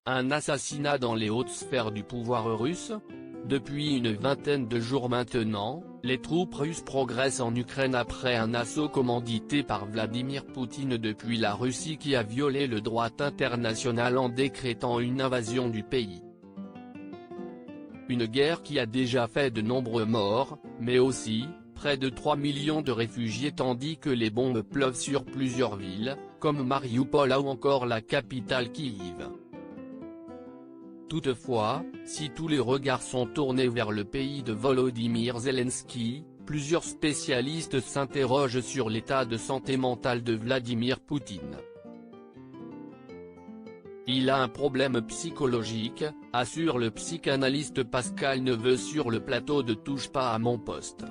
Un assassinat dans les hautes sphères du pouvoir russe? Depuis une vingtaine de jours maintenant, les troupes russes progressent en Ukraine après un assaut commandité par Vladimir Poutine depuis la Russie qui a violé le droit international en décrétant une invasion du pays. Une guerre qui a déjà fait de nombreux morts, mais aussi, près de 3 millions de réfugiés tandis que les bombes pleuvent sur plusieurs villes, comme Mariupol ou encore la capitale Kyiv. Toutefois, si tous les regards sont tournés vers le pays de Volodymyr Zelensky, plusieurs spécialistes s'interrogent sur l'état de santé mentale de Vladimir Poutine. Il a un problème psychologique, assure le psychanalyste Pascal Neveu sur le plateau de Touche pas à mon poste.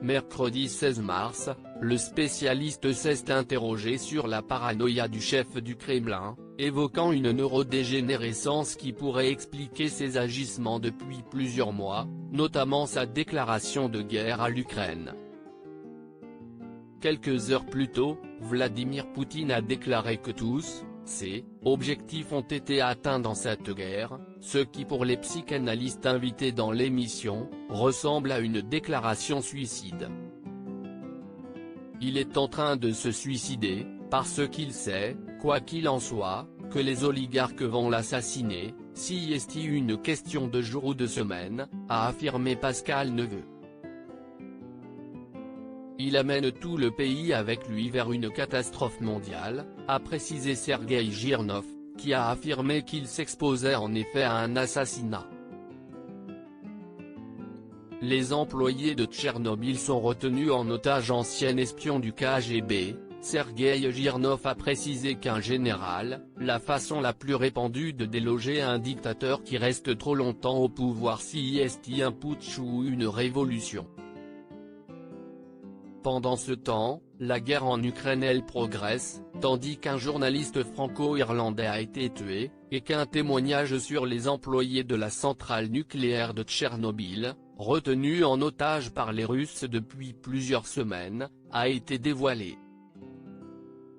Mercredi 16 mars, le spécialiste s'est interrogé sur la paranoïa du chef du Kremlin, évoquant une neurodégénérescence qui pourrait expliquer ses agissements depuis plusieurs mois, notamment sa déclaration de guerre à l'Ukraine. Quelques heures plus tôt, Vladimir Poutine a déclaré que tous ses objectifs ont été atteints dans cette guerre, ce qui pour les psychanalystes invités dans l'émission, ressemble à une déclaration suicide. Il est en train de se suicider, parce qu'il sait, quoi qu'il en soit, que les oligarques vont l'assassiner, si est une question de jours ou de semaines, a affirmé Pascal Neveu. Il amène tout le pays avec lui vers une catastrophe mondiale, a précisé Sergueï Girnov, qui a affirmé qu'il s'exposait en effet à un assassinat. Les employés de Tchernobyl sont retenus en otage. Ancien espion du KGB, Sergueï Girnov a précisé qu'un général, la façon la plus répandue de déloger un dictateur qui reste trop longtemps au pouvoir si est un putsch ou une révolution. Pendant ce temps, la guerre en Ukraine elle progresse, tandis qu'un journaliste franco-irlandais a été tué, et qu'un témoignage sur les employés de la centrale nucléaire de Tchernobyl, retenus en otage par les Russes depuis plusieurs semaines, a été dévoilé.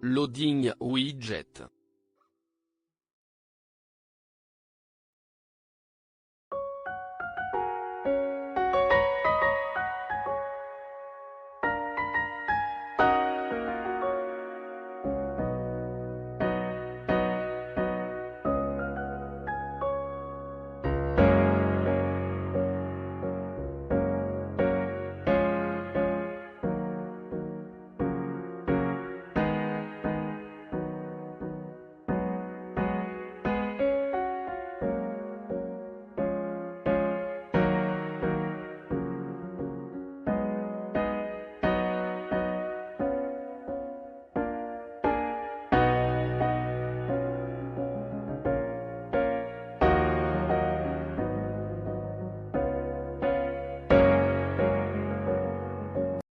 Loading Widget.